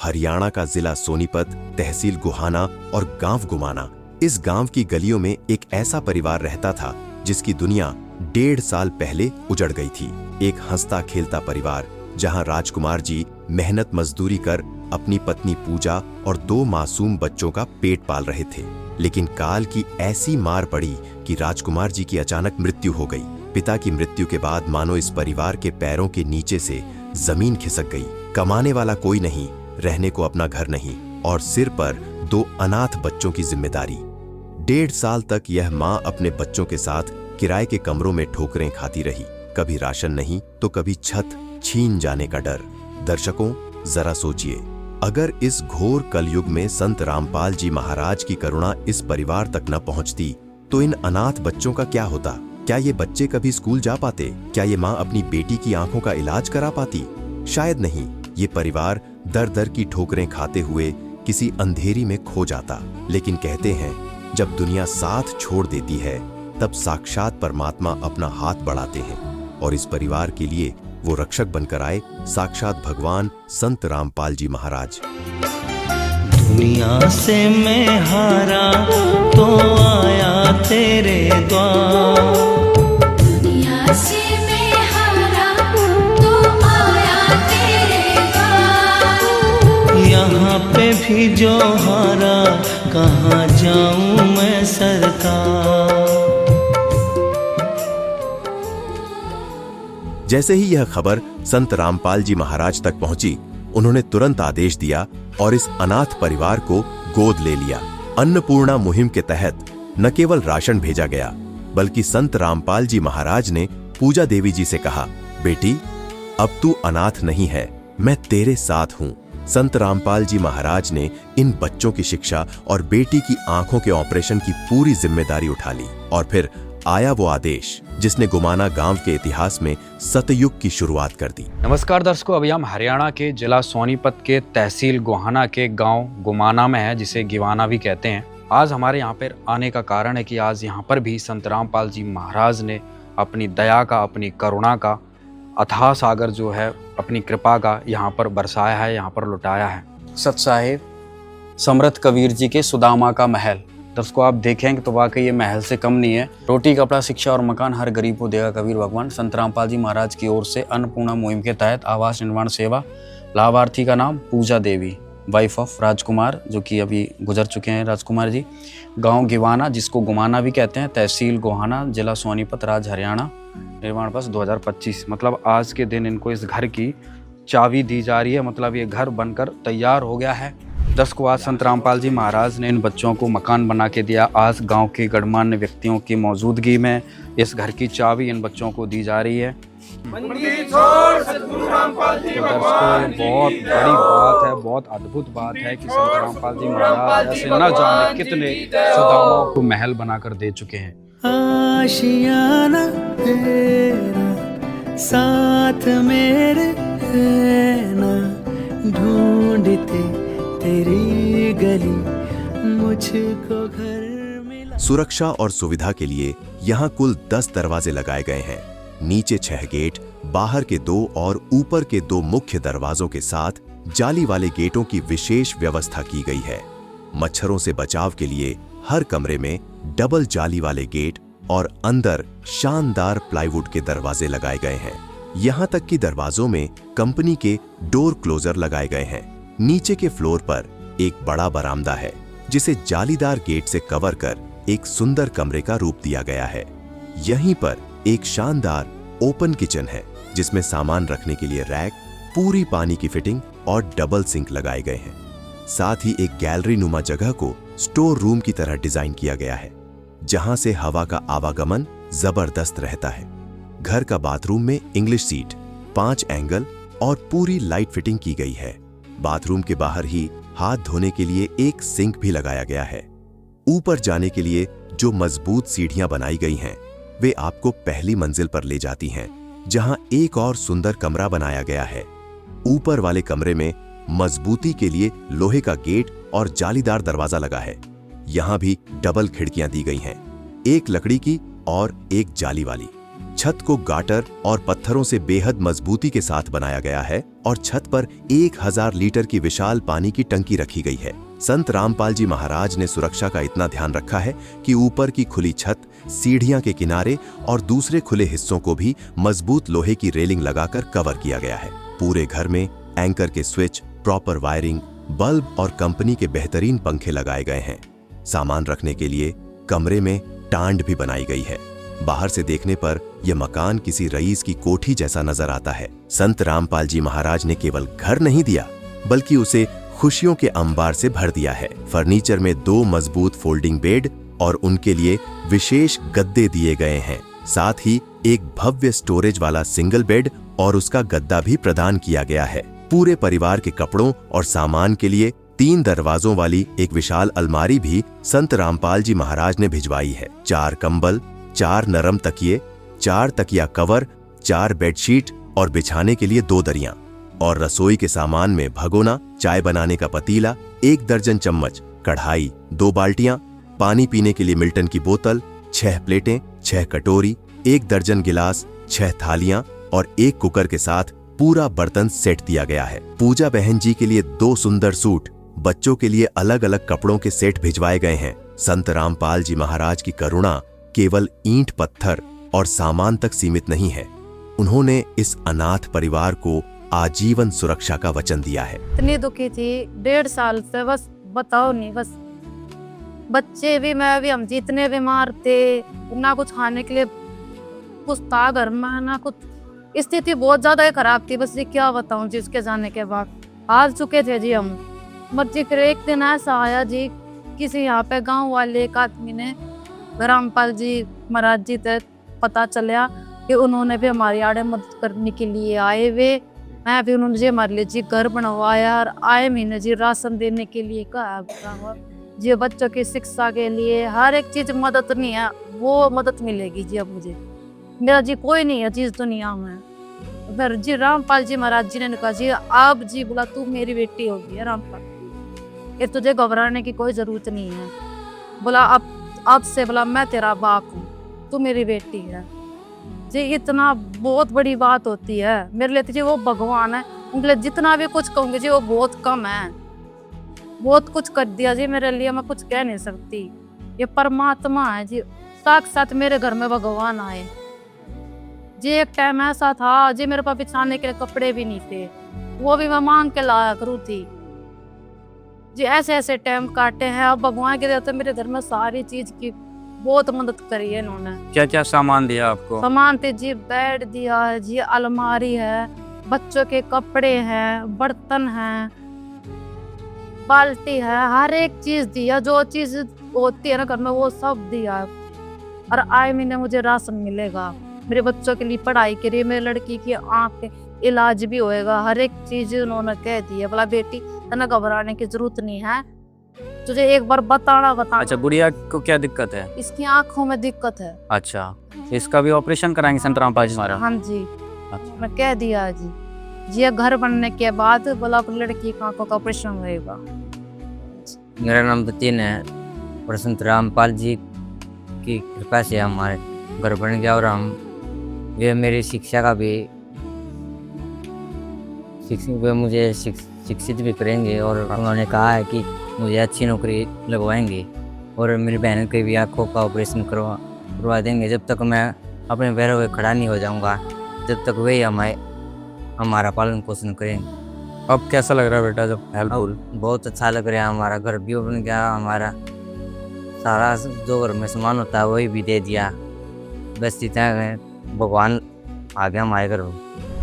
हरियाणा का जिला सोनीपत, तहसील गोहाना और गांव गुमाना। इस गांव की गलियों में एक ऐसा परिवार रहता था जिसकी दुनिया 1.5 साल पहले उजड़ गई थी। एक हंसता खेलता परिवार जहां राजकुमार जी मेहनत मजदूरी कर अपनी पत्नी पूजा और 2 मासूम बच्चों का पेट पाल रहे थे। लेकिन काल की ऐसी मार पड़ी कि राजकुमार जी की अचानक मृत्यु हो गई। पिता की मृत्यु के बाद मानो इस परिवार के पैरों के नीचे से जमीन खिसक गई। कमाने वाला कोई नहीं, रहने को अपना घर नहीं और सिर पर 2 अनाथ बच्चों की जिम्मेदारी। 1.5 साल तक यह माँ अपने बच्चों के साथ किराए के कमरों में ठोकरें खाती रही। कभी राशन नहीं तो कभी छत छीन जाने का डर। दर्शकों, जरा सोचिए, अगर इस घोर कलयुग में संत रामपाल जी महाराज की करुणा इस परिवार तक न पहुंचती तो इन अनाथ बच्चों का क्या होता? क्या ये बच्चे कभी स्कूल जा पाते? क्या ये माँ अपनी बेटी की आंखों का इलाज करा पाती? शायद नहीं। ये परिवार दर दर की ठोकरें खाते हुए किसी अंधेरी में खो जाता। लेकिन कहते हैं, जब दुनिया साथ छोड़ देती है तब साक्षात परमात्मा अपना हाथ बढ़ाते हैं। और इस परिवार के लिए वो रक्षक बनकर आए साक्षात भगवान संत रामपाल जी महाराज। दुनिया से मैं हारा तो आया तेरे द्वार, दुनिया से मैं हारा तो आया तेरे द्वार। यहाँ पे भी जो हारा कहाँ जाऊँ मैं सरकार। जैसे ही यह खबर संत रामपाल जी महाराज तक पहुंची, उन्होंने तुरंत आदेश दिया और इस अनाथ परिवार को गोद ले लिया। अन्नपूर्णा मुहिम के तहत न केवल राशन भेजा गया, बल्कि संत रामपाल जी महाराज ने पूजा देवी जी से कहा, बेटी, अब तू अनाथ नहीं है, मैं तेरे साथ हूँ। संत रामपाल जी महाराज ने इन बच्चों की शिक्षा और बेटी की आंखों के ऑपरेशन की पूरी जिम्मेदारी उठा ली। और फिर आया वो आदेश जिसने गुमाना गांव के इतिहास में सतयुग की शुरुआत कर दी। नमस्कार दर्शकों, अभी हम हरियाणा के जिला सोनीपत के तहसील गोहाना के गांव गुमाना में है, जिसे गिवाना भी कहते हैं। आज हमारे यहाँ पर आने का कारण है कि आज यहाँ पर भी संत रामपाल जी महाराज ने अपनी दया का, अपनी करुणा का अथाह सागर जो है, अपनी कृपा का यहाँ पर बरसाया है, यहाँ पर लुटाया है। सत साहिब समर्थ कबीर जी के सुदामा का महल। दर्शकों, आप देखेंगे तो वाकई ये महल से कम नहीं है। रोटी, कपड़ा, शिक्षा और मकान हर गरीब को देगा कबीर भगवान। संत रामपाल जी महाराज की ओर से अन्नपूर्णा मुहिम के तहत आवास निर्माण सेवा। लाभार्थी का नाम पूजा देवी, वाइफ ऑफ राजकुमार, जो कि अभी गुजर चुके हैं राजकुमार जी। गांव गिवाना, जिसको गुमाना भी कहते हैं, तहसील गोहाना, जिला सोनीपत, राज्य हरियाणा। निर्माण वर्ष 2025। मतलब आज के दिन इनको इस घर की चाबी दी जा रही है। मतलब ये घर बनकर तैयार हो गया है। दर्शकों, आज संत रामपाल जी महाराज ने इन बच्चों को मकान बना के दिया। आज गांव के गणमान्य व्यक्तियों की मौजूदगी में इस घर की चाबी इन बच्चों को दी जा रही है। तो दर्शकों, बहुत बड़ी बात है, बहुत अद्भुत बात है कि संत रामपाल जी महाराज ऐसे न जाने कितने सुदामाओं को महल बनाकर दे चुके हैं। आशियाना तेरा साथ मेरे है ना, ढूंढते तेरी गली मुझको घर मिला। सुरक्षा और सुविधा के लिए यहाँ कुल 10 दरवाजे लगाए गए हैं। नीचे 6 गेट, बाहर के 2 और ऊपर के 2 मुख्य दरवाजों के साथ जाली वाले गेटों की विशेष व्यवस्था की गई है। मच्छरों से बचाव के लिए हर कमरे में डबल जाली वाले गेट और अंदर शानदार प्लाईवुड के दरवाजे लगाए गए हैं। यहाँ तक कि दरवाजों में कंपनी के डोर क्लोजर लगाए गए हैं। नीचे के फ्लोर पर एक बड़ा बरामदा है, जिसे जालीदार गेट से कवर कर एक सुंदर कमरे का रूप दिया गया है। यहीं पर एक शानदार ओपन किचन है, जिसमें सामान रखने के लिए रैक, पूरी पानी की फिटिंग और डबल सिंक लगाए गए हैं। साथ ही एक गैलरी नुमा जगह को स्टोर रूम की तरह डिजाइन किया गया है, जहां से हवा का आवागमन जबरदस्त रहता है। घर का बाथरूम में इंग्लिश सीट, 5 एंगल और पूरी लाइट फिटिंग की गई है। बाथरूम के बाहर ही हाथ धोने के लिए एक सिंक भी लगाया गया है। ऊपर जाने के लिए जो मजबूत सीढ़ियां बनाई गई हैं, वे आपको पहली मंजिल पर ले जाती हैं, जहां एक और सुंदर कमरा बनाया गया है। ऊपर वाले कमरे में मजबूती के लिए लोहे का गेट और जालीदार दरवाजा लगा है। यहाँ भी डबल खिड़कियां दी गई हैं, एक लकड़ी की और एक जाली वाली। छत को गाटर और पत्थरों से बेहद मजबूती के साथ बनाया गया है और छत पर 1000 लीटर की विशाल पानी की टंकी रखी गई है। संत रामपाल जी महाराज ने सुरक्षा का इतना ध्यान रखा है कि ऊपर की खुली छत, सीढ़ियां के किनारे और दूसरे खुले हिस्सों को भी मजबूत लोहे की रेलिंग लगाकर कवर किया गया है। पूरे घर में एंकर के स्विच, प्रॉपर वायरिंग, बल्ब और कंपनी के बेहतरीन पंखे लगाए गए हैं। सामान रखने के लिए कमरे में टांड भी बनाई गई है। बाहर से देखने पर यह मकान किसी रईस की कोठी जैसा नजर आता है। संत रामपाल जी महाराज ने केवल घर नहीं दिया, बल्कि उसे खुशियों के अंबार से भर दिया है। फर्नीचर में 2 मजबूत फोल्डिंग बेड और उनके लिए विशेष गद्दे दिए गए हैं। साथ ही एक भव्य स्टोरेज वाला सिंगल बेड और उसका गद्दा भी प्रदान किया गया है। पूरे परिवार के कपड़ों और सामान के लिए 3 दरवाजों वाली एक विशाल अलमारी भी संत रामपाल जी महाराज ने भिजवाई है। 4 कंबल, 4 नरम तकिए, 4 तकिया कवर, 4 बेडशीट और बिछाने के लिए 2 दरियां और रसोई के सामान में भगोना, चाय बनाने का पतीला, 1 दर्जन चम्मच, कढ़ाई, 2 बाल्टियां, पानी पीने के लिए मिल्टन की बोतल, 6 प्लेटें, 6 कटोरी, 1 दर्जन गिलास, 6 थालियां और 1 कुकर के साथ पूरा बर्तन सेट दिया गया है। पूजा बहन जी के लिए 2 सुंदर सूट, बच्चों के लिए अलग अलग कपड़ों के सेट भिजवाए गए हैं। संत रामपाल जी महाराज की करुणा केवल ईंट पत्थर और सामान तक सीमित नहीं है। उन्होंने इस अनाथ परिवार को आजीवन सुरक्षा का वचन दिया है। इतनी दुखी थी 1.5 साल से, बस बताओ नहीं, बस बच्चे भी मैं भी, हम जितने बीमार थे, ना कुछ खाने के लिए कुछ था घर में, ना कुछ। स्थिति बहुत ज्यादा खराब थी, बस ये क्या बताऊं जी। उसके जाने के बाद हार चुके थे जी हम। बच्चे फिर एक दिन ऐसा आया जी, किसी यहाँ पे गांव वाले एक आदमी ने रामपाल जी महाराज जी तक पता चला कि उन्होंने भी हमारी आड़े मदद करने के लिए आए हुए। मैं भी उन्होंने जी हमारे लिए जी घर बनवाया और आए महीने जी राशन देने के लिए कहा जी। बच्चों की शिक्षा के लिए हर एक चीज मदद नहीं है, वो मदद मिलेगी जी। अब मुझे मेरा जी कोई नहीं है चीज दुनिया में। फिर जी रामपाल जी महाराज जी ने कहा जी अब जी बोला तू मेरी बेटी होगी है रामपाल, ये तुझे घबराने की कोई जरूरत नहीं है। बोला अब से बोला मैं तेरा बाप हूँ, तू मेरी बेटी है जी। इतना बहुत बड़ी बात होती है मेरे लिए। जी वो भगवान है, उनके लिए जितना भी कुछ कहूँगी जी वो बहुत कम है। बहुत कुछ कर दिया जी मेरे लिए, मैं कुछ कह नहीं सकती। ये परमात्मा है जी, साथ मेरे घर में भगवान आए जी। एक टाइम ऐसा था जी मेरे पास बिछाने के कपड़े भी नहीं थे, वो भी मैं मांग के लाया करूँ थी जी। ऐसे टाइम काटे हैं। अब भगवान के देते मेरे घर में सारी चीज की बहुत मदद करी है इन्होंने। क्या क्या सामान दिया आपको? सामान थे जी, बेड दिया है जी, अलमारी है, बच्चों के कपड़े हैं, बर्तन हैं, बाल्टी है, हर एक चीज दिया। जो चीज होती है ना घर में वो सब दिया है। और आए महीने मुझे राशन मिलेगा, मेरे बच्चों के लिए पढ़ाई के लिए, मेरी लड़की की आँख के इलाज भी होएगा। हर एक चीज उन्होंने कह दी है। बोला बेटी तना घबराने की जरूरत नहीं है, तुझे एक बार बताना। अच्छा, गुड़िया को क्या दिक्कत है? इसकी आंखों में दिक्कत है। अच्छा, इसका भी ऑपरेशन कराएंगे संत रामपाल जी महाराज? हाँ जी, अच्छा। मैं कह दिया जी। ये घर बनने के बाद बोला अपनी लड़की की आंखों का ऑपरेशन होएगा। मेरा नाम बतीन है और संत रामपाल जी की कृपा से हमारे घर बन गया। और हम वे मेरी शिक्षा का भी वे मुझे शिक्षित भी करेंगे और उन्होंने कहा है कि मुझे अच्छी नौकरी लगवाएंगे और मेरी बहन के भी आँखों का ऑपरेशन करवा देंगे। जब तक मैं अपने पैरों पे खड़ा नहीं हो जाऊंगा जब तक वे हमारा पालन पोषण करेंगे। अब कैसा लग रहा है बेटा जब हेल्पफुल? बहुत अच्छा लग रहा है। हमारा घर भी बन गया, हमारा सारा जो घर में सामान होता है वही भी दे दिया। बस इतना भगवान आ गया हमारे घर।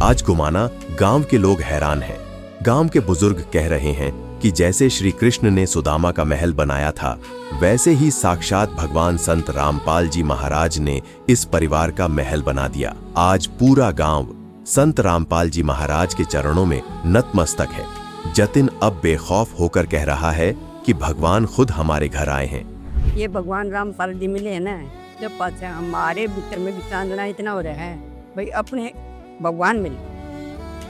आज गुमाना गांव के लोग हैरान हैं। गांव के बुजुर्ग कह रहे हैं कि जैसे श्री कृष्ण ने सुदामा का महल बनाया था, वैसे ही साक्षात भगवान संत रामपाल जी महाराज ने इस परिवार का महल बना दिया। आज पूरा गांव संत रामपाल जी महाराज के चरणों में नतमस्तक है। जतिन अब बेखौफ होकर कह रहा है कि भगवान खुद हमारे घर आए हैं। ये भगवान रामपाल जी मिले हैं ना, जब पास हमारे भीतर में भी चांदना इतना हो रहा है भाई, अपने भगवान मिले।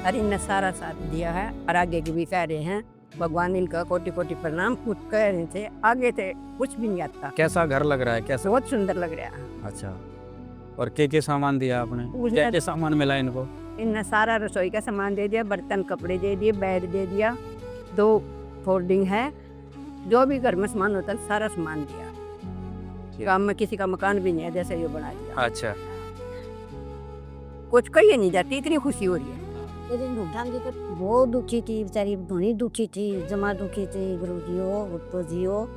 अरे इन्हें सारा साथ दिया है और आगे की भी कह रहे हैं भगवान इनका कोटि कोटि प्रणाम। खुद कह रहे थे, आगे थे कुछ भी नहीं आता। कैसा घर लग रहा है? कैसा? बहुत सुंदर लग रहा है। अच्छा, और के सामान दिया आपने, क्या क्या सामान मिला इनको? इनने सारा रसोई का सामान दे दिया, बर्तन कपड़े दे दिए, बेड दे दिया, 2 फोल्डिंग है, जो भी घर में सामान होता है सारा सामान दिया। गाँव में किसी का मकान भी नहीं है, जैसे ये बना दिया। अच्छा, कुछ कही नहीं जाती, इतनी खुशी हो रही है। बहुत दुखी थी बेचारी, बड़ी दुखी थी, जमा दुखी थी। गुरु जी हो, गुप्तो जी हो,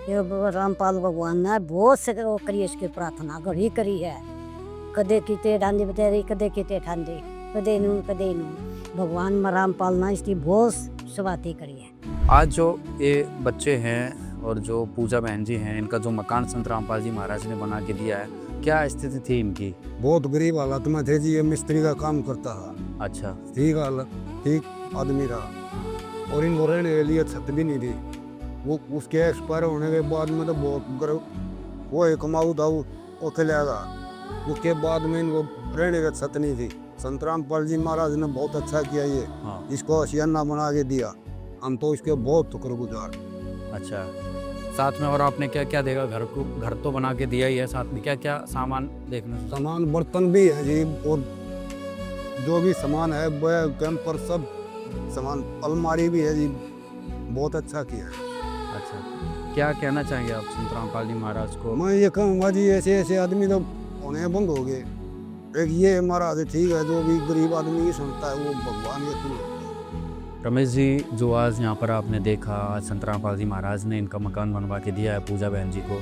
ये रामपाल भगवान ने बहुत से वो करी, इसकी प्रार्थना घड़ी करी है। कदे कीते डांडी बेचारी, कदे कीते ठांडी, कदे नू भगवान में रामपाल ने इसकी बहुत सेवाती करी है। आज जो ये बच्चे हैं और जो पूजा बहन जी हैं, इनका जो मकान संत रामपाल जी महाराज ने बना के दिया है, क्या स्थिति थी इनकी? बहुत गरीब हालत में थे जी, ये मिस्त्री का काम करता था। अच्छा, ठीक आदमी रहा, और इनको रहने के लिए छत भी नहीं थी। वो उसके एक्सपायर होने के बाद में तो बहुत वो एक कमाऊ था, वो चला गया। उसके बाद में इनको रहने का छत नहीं थी। संत रामपाल जी महाराज ने बहुत अच्छा किया ये। हाँ। इसको अशियाना बना के दिया, हम तो इसके बहुत शुक्रगुजार। अच्छा, साथ में और आपने क्या क्या देगा? घर तो बना के दिया ही है, साथ में क्या क्या सामान देखने? सामान बर्तन भी है जी, और जो भी सामान है वह कैंपर सब सामान, अलमारी भी है जी, बहुत अच्छा किया है। अच्छा, क्या कहना चाहेंगे आप संत रामपाल जी महाराज को? मैं ये कहूँगा जी, ऐसे ऐसे आदमी तो होने बंद हो गए। एक ये महाराज ठीक है, जो भी गरीब आदमी की सुनता है वो भगवान ये सुन। रमेश जी, जो आज यहाँ पर आपने देखा, आज संत रामपाल जी महाराज ने इनका मकान बनवा के दिया है पूजा बहन जी को,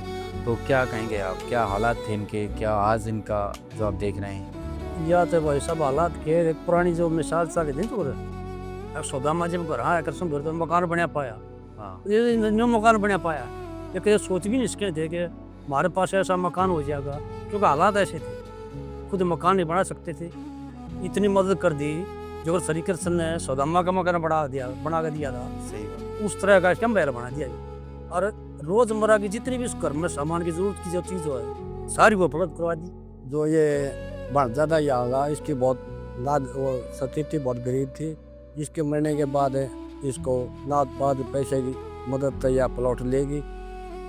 तो क्या कहेंगे आप? क्या हालात थे इनके, क्या आज इनका जो आप देख रहे हैं? या तो भाई सब हालात के एक पुरानी जो मिसाल सारे दिन तो सौदामा जी में हाँ कृष्ण तो मकान बना पाया। हाँ, ये न्यू मकान बना पाया, ये कहीं सोच भी नहीं इसके थे कि हमारे पास ऐसा मकान हो जाएगा, क्योंकि हालात ऐसे थे, खुद मकान नहीं बना सकते थे। इतनी मदद कर दी जो श्री कृष्ण ने सौदामा का मकान बना के दिया था, सही उस तरह का इसका महल बना दिया। और रोजमर्रा की जितनी भी उस घर में सामान की जरूरत की जो चीज़ है सारी वो उपलब्ध करवा दी। जो ये बढ़ ज़्यादा यहाँ इसकी बहुत वो सती थी, बहुत गरीब थी। इसके मरने के बाद इसको नात बाद पैसे की मदद से या प्लॉट लेगी,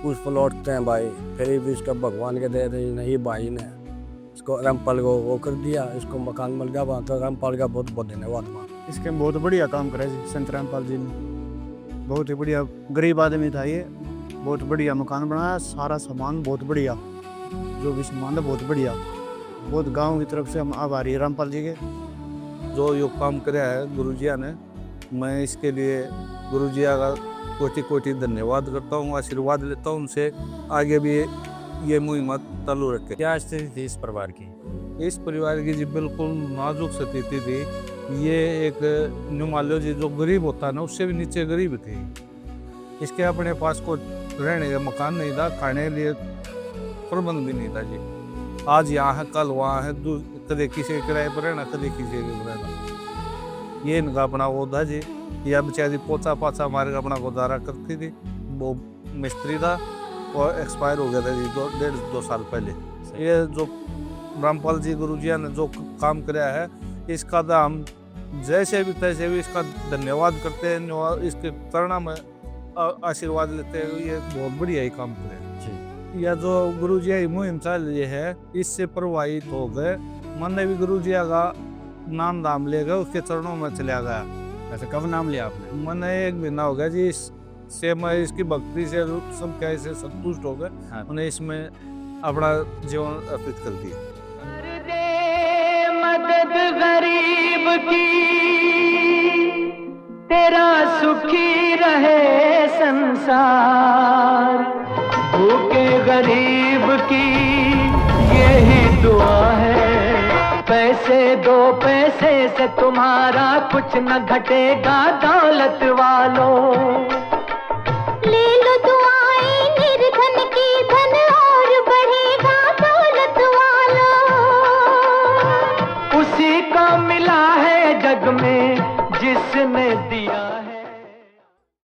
उस प्लॉट से भाई फिर भी इसका भगवान के दे रही नहीं, भाई ने इसको रामपाल को वो कर दिया, इसको मकान मिल गया। वहाँ तो रामपाल का बहुत बहुत धन्यवाद। इसके बहुत बढ़िया काम करा जी संत रामपाल जी ने, बहुत ही बढ़िया। गरीब आदमी था ये, बहुत बढ़िया मकान बनाया, सारा सामान बहुत बढ़िया, जो भी सामान है बहुत बढ़िया। बहुत गांव की तरफ से हम आभारी हैं रामपाल जी के, जो यो काम कराया है गुरु जी ने। मैं इसके लिए गुरु जी का कोटि कोटि धन्यवाद करता हूँ, आशीर्वाद लेता हूँ उनसे, आगे भी ये मुहिम चालू रखे। क्या स्थिति थी इस परिवार की? इस परिवार की जी बिल्कुल नाजुक स्थिति थी। ये एक नुमालो जी जो गरीब होता है ना, उससे भी नीचे गरीब थी। इसके अपने पास को रहने का मकान नहीं था, खाने के लिए प्रबंध भी नहीं था जी। आज यहाँ है, कल वहाँ है, कदे किसी किराए पर रहना, कदे किसी के रहना। ये इनका अपना वो था जी। या बेचारी पोछा पाछा मार के अपना गुजारा करती थी। वो मिस्त्री था और एक्सपायर हो गया था जी 1.5-2 साल पहले। ये जो रामपाल जी गुरु जी ने जो काम कराया है, इसका तो हम जैसे भी तैसे भी इसका धन्यवाद करते हैं, इसके चरणों में आशीर्वाद लेते हैं। ये बहुत बढ़िया ही काम करे। या जो गुरु जी की मुहिम चल रही है, इससे प्रभावित हो गए। मैंने भी गुरु जी का नाम दाम ले गए, उसके चरणों में चला गया। ऐसे कब नाम लिया आपने? मैंने 1 महीना हो गया जी, से मैं इसकी भक्ति से सब कैसे संतुष्ट हो गए। हाँ। उन्हें इसमें अपना जीवन अर्पित कर दिया। मदद गरीब की, तेरा सुखी रहे संसार। भूखे गरीब की यही दुआ है, पैसे दो पैसे से तुम्हारा कुछ न घटेगा दौलत वालों। ले लो दुआएं निर्धन की, धन और बढ़ेगा दौलत वालों। उसी को मिला है जग में जिसने दिया